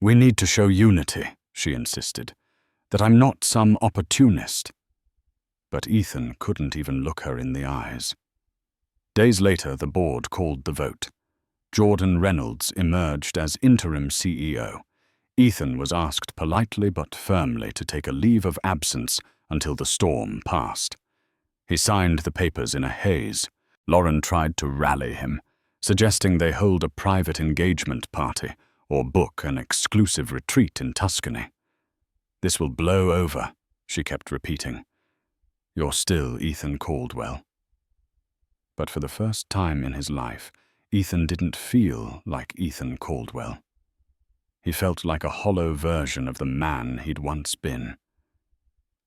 "We need to show unity," she insisted, "that I'm not some opportunist." But Ethan couldn't even look her in the eyes. Days later, the board called the vote. Jordan Reynolds emerged as interim CEO. Ethan was asked politely but firmly to take a leave of absence until the storm passed. He signed the papers in a haze. Lauren tried to rally him, suggesting they hold a private engagement party or book an exclusive retreat in Tuscany. "This will blow over," she kept repeating. "You're still Ethan Caldwell." But for the first time in his life, Ethan didn't feel like Ethan Caldwell. He felt like a hollow version of the man he'd once been.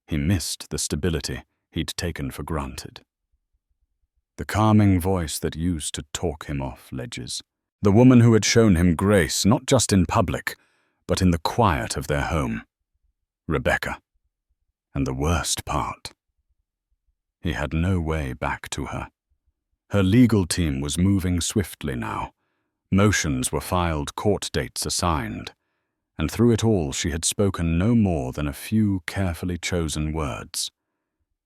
He missed the stability he'd taken for granted. The calming voice that used to talk him off ledges. The woman who had shown him grace not just in public, but in the quiet of their home. Rebecca. And the worst part. He had no way back to her. Her legal team was moving swiftly now. Motions were filed, court dates assigned. And through it all, she had spoken no more than a few carefully chosen words.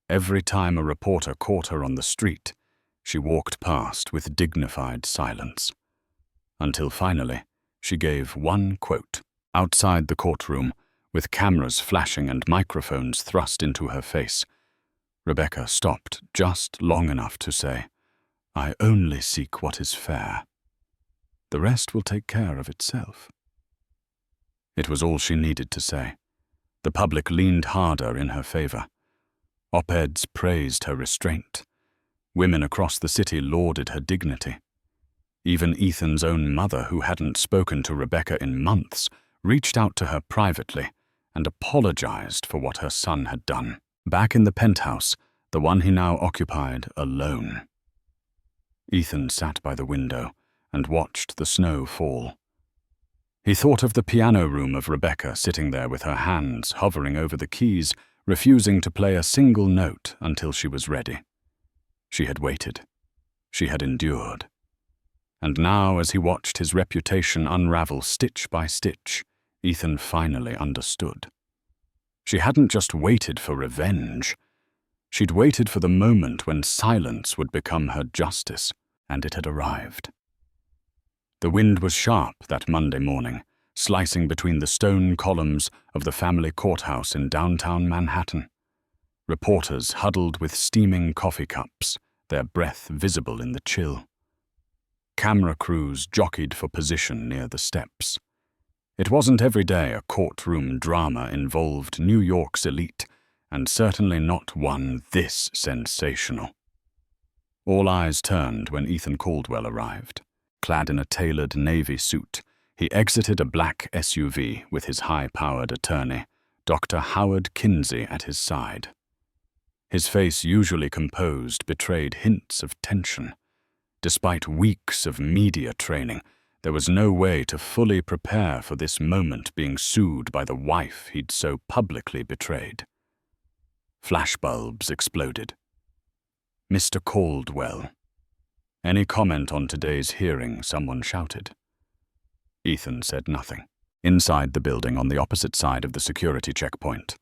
Every time a reporter caught her on the street, she walked past with dignified silence. Until finally, she gave one quote. Outside the courtroom, with cameras flashing and microphones thrust into her face, Rebecca stopped just long enough to say, "I only seek what is fair. The rest will take care of itself." It was all she needed to say. The public leaned harder in her favor. Op-eds praised her restraint. Women across the city lauded her dignity. Even Ethan's own mother, who hadn't spoken to Rebecca in months, reached out to her privately and apologized for what her son had done. Back in the penthouse, the one he now occupied alone. Ethan sat by the window and watched the snow fall. He thought of the piano room of Rebecca sitting there with her hands hovering over the keys, refusing to play a single note until she was ready. She had waited. She had endured. And now, as he watched his reputation unravel stitch by stitch, Ethan finally understood. She hadn't just waited for revenge. She'd waited for the moment when silence would become her justice, and it had arrived. The wind was sharp that Monday morning, slicing between the stone columns of the family courthouse in downtown Manhattan. Reporters huddled with steaming coffee cups, their breath visible in the chill. Camera crews jockeyed for position near the steps. It wasn't every day a courtroom drama involved New York's elite, and certainly not one this sensational. All eyes turned when Ethan Caldwell arrived. Clad in a tailored navy suit, he exited a black SUV with his high-powered attorney, Dr. Howard Kinsey, at his side. His face, usually composed, betrayed hints of tension. Despite weeks of media training, there was no way to fully prepare for this moment, being sued by the wife he'd so publicly betrayed. Flashbulbs exploded. "Mr. Caldwell." "Any comment on today's hearing?" someone shouted. Ethan said nothing. Inside the building on the opposite side of the security checkpoint,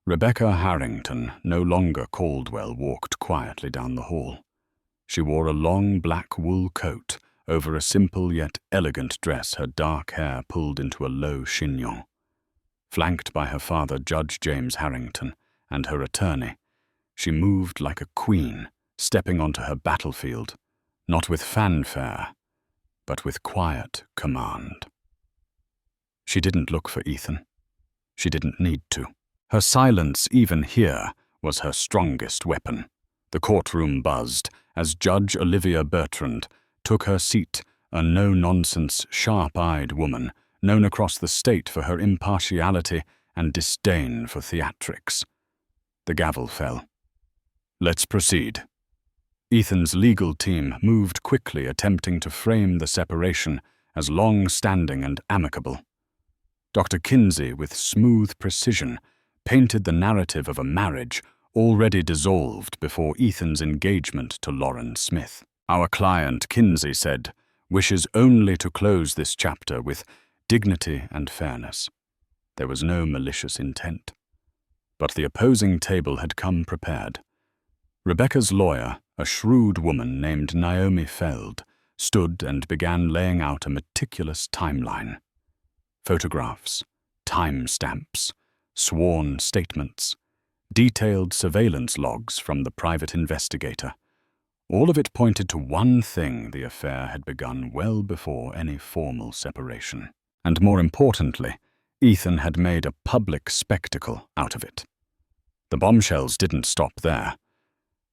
Rebecca Harrington, no longer Caldwell, walked quietly down the hall. She wore a long black wool coat over a simple yet elegant dress, her dark hair pulled into a low chignon. Flanked by her father, Judge James Harrington, and her attorney, she moved like a queen, stepping onto her battlefield, not with fanfare, but with quiet command. She didn't look for Ethan. She didn't need to. Her silence, even here, was her strongest weapon. The courtroom buzzed as Judge Olivia Bertrand took her seat, a no-nonsense, sharp-eyed woman, known across the state for her impartiality and disdain for theatrics. The gavel fell. "Let's proceed." Ethan's legal team moved quickly, attempting to frame the separation as long-standing and amicable. Dr. Kinsey, with smooth precision, painted the narrative of a marriage already dissolved before Ethan's engagement to Lauren Smith. "Our client," Kinsey said, "wishes only to close this chapter with dignity and fairness." There was no malicious intent. But the opposing table had come prepared. Rebecca's lawyer, a shrewd woman named Naomi Feld, stood and began laying out a meticulous timeline. Photographs, timestamps, sworn statements, detailed surveillance logs from the private investigator. All of it pointed to one thing: the affair had begun well before any formal separation. And more importantly, Ethan had made a public spectacle out of it. The bombshells didn't stop there.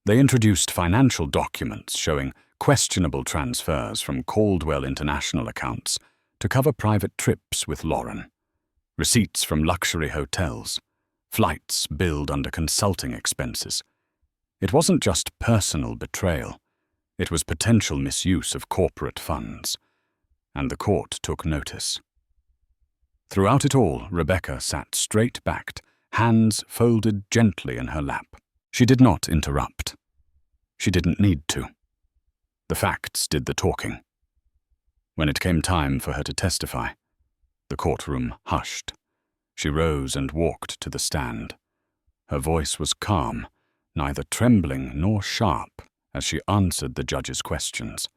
They introduced financial documents showing questionable transfers from Caldwell International accounts to cover private trips with Lauren, receipts from luxury hotels, flights billed under consulting expenses. It wasn't just personal betrayal, it was potential misuse of corporate funds, and the court took notice. Throughout it all, Rebecca sat straight-backed, hands folded gently in her lap. She did not interrupt. She didn't need to. The facts did the talking. When it came time for her to testify, the courtroom hushed. She rose and walked to the stand. Her voice was calm, neither trembling nor sharp, as she answered the judge's questions.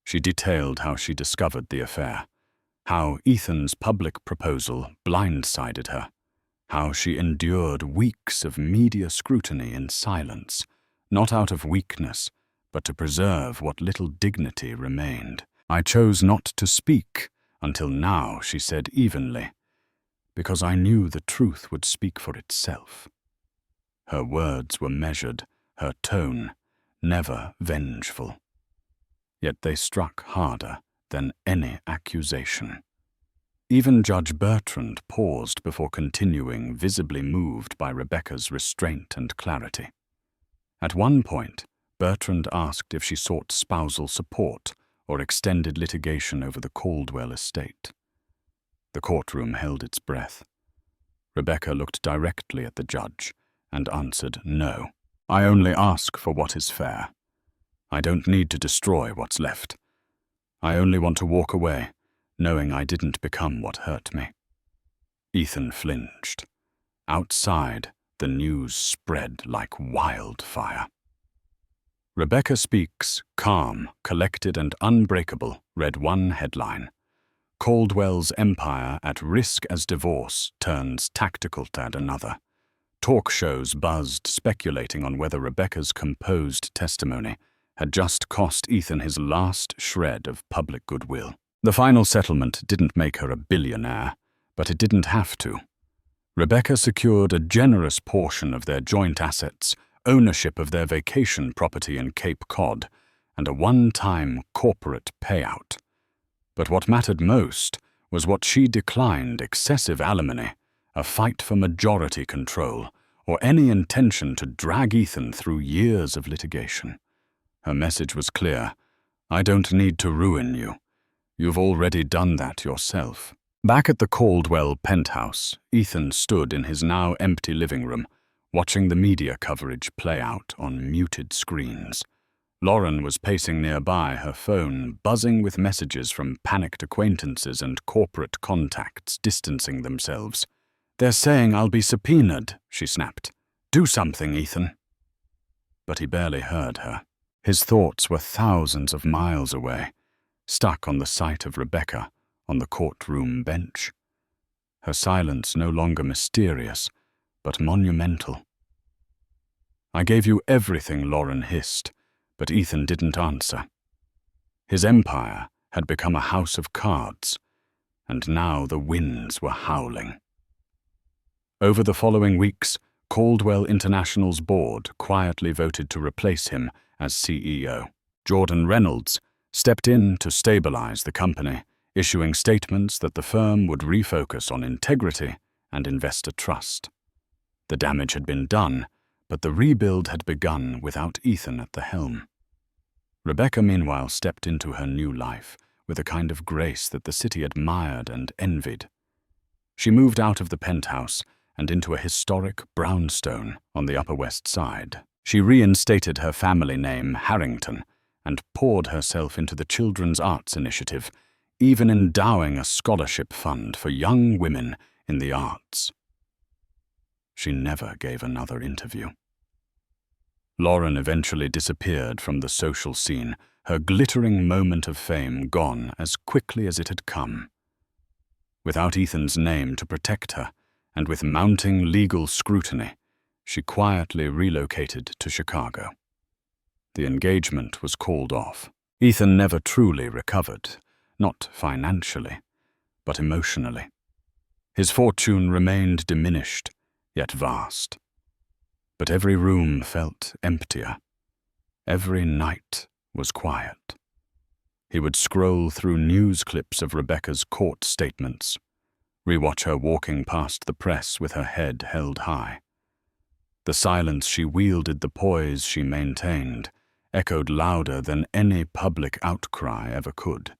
She detailed how she discovered the affair, how Ethan's public proposal blindsided her, how she endured weeks of media scrutiny in silence, not out of weakness, but to preserve what little dignity remained. "I chose not to speak until now," she said evenly, "because I knew the truth would speak for itself." Her words were measured, her tone never vengeful. Yet they struck harder than any accusation. Even Judge Bertrand paused before continuing, visibly moved by Rebecca's restraint and clarity. At one point, Bertrand asked if she sought spousal support or extended litigation over the Caldwell estate. The courtroom held its breath. Rebecca looked directly at the judge and answered no. "I only ask for what is fair. I don't need to destroy what's left. I only want to walk away, knowing I didn't become what hurt me." Ethan flinched. Outside, the news spread like wildfire. "Rebecca speaks, calm, collected and unbreakable," read one headline. "Caldwell's empire at risk as divorce turns tactical," read another. Talk shows buzzed, speculating on whether Rebecca's composed testimony had just cost Ethan his last shred of public goodwill. The final settlement didn't make her a billionaire, but it didn't have to. Rebecca secured a generous portion of their joint assets, ownership of their vacation property in Cape Cod, and a one-time corporate payout. But what mattered most was what she declined: excessive alimony, a fight for majority control, or any intention to drag Ethan through years of litigation. Her message was clear: "I don't need to ruin you. You've already done that yourself." Back at the Caldwell penthouse, Ethan stood in his now empty living room, watching the media coverage play out on muted screens. Lauren was pacing nearby, her phone buzzing with messages from panicked acquaintances and corporate contacts distancing themselves. "They're saying I'll be subpoenaed," she snapped. "Do something, Ethan." But he barely heard her. His thoughts were thousands of miles away, stuck on the sight of Rebecca on the courtroom bench. Her silence no longer mysterious, but monumental. "I gave you everything," Lauren hissed, but Ethan didn't answer. His empire had become a house of cards, and now the winds were howling. Over the following weeks, Caldwell International's board quietly voted to replace him as CEO. Jordan Reynolds stepped in to stabilize the company, issuing statements that the firm would refocus on integrity and investor trust. The damage had been done, but the rebuild had begun without Ethan at the helm. Rebecca, meanwhile, stepped into her new life with a kind of grace that the city admired and envied. She moved out of the penthouse and into a historic brownstone on the Upper West Side. She reinstated her family name, Harrington, and poured herself into the Children's Arts Initiative, even endowing a scholarship fund for young women in the arts. She never gave another interview. Lauren eventually disappeared from the social scene, her glittering moment of fame gone as quickly as it had come. Without Ethan's name to protect her, and with mounting legal scrutiny, she quietly relocated to Chicago. The engagement was called off. Ethan never truly recovered, not financially, but emotionally. His fortune remained diminished, yet vast. But every room felt emptier. Every night was quiet. He would scroll through news clips of Rebecca's court statements, rewatch her walking past the press with her head held high. The silence she wielded, the poise she maintained, echoed louder than any public outcry ever could.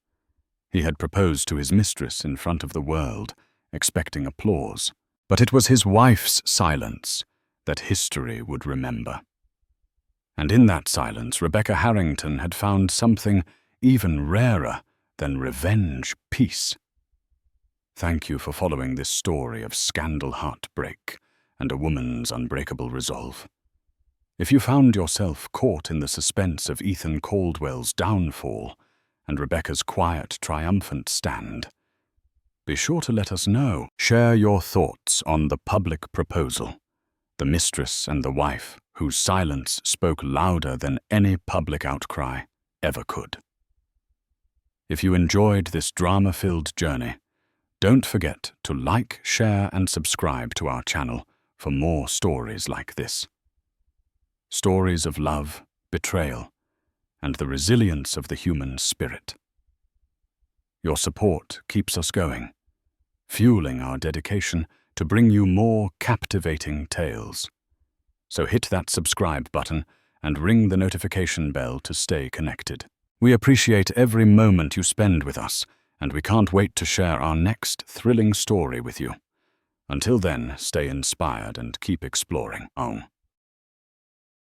He had proposed to his mistress in front of the world, expecting applause. But it was his wife's silence that history would remember. And in that silence, Rebecca Harrington had found something even rarer than revenge peace. Thank you for following this story of scandal, heartbreak, and a woman's unbreakable resolve. If you found yourself caught in the suspense of Ethan Caldwell's downfall and Rebecca's quiet, triumphant stand, be sure to let us know. Share your thoughts on the public proposal, the mistress and the wife whose silence spoke louder than any public outcry ever could. If you enjoyed this drama-filled journey, don't forget to like, share, and subscribe to our channel for more stories like this. Stories of love, betrayal, and the resilience of the human spirit. Your support keeps us going, fueling our dedication to bring you more captivating tales. So hit that subscribe button and ring the notification bell to stay connected. We appreciate every moment you spend with us, and we can't wait to share our next thrilling story with you. Until then, stay inspired and keep exploring.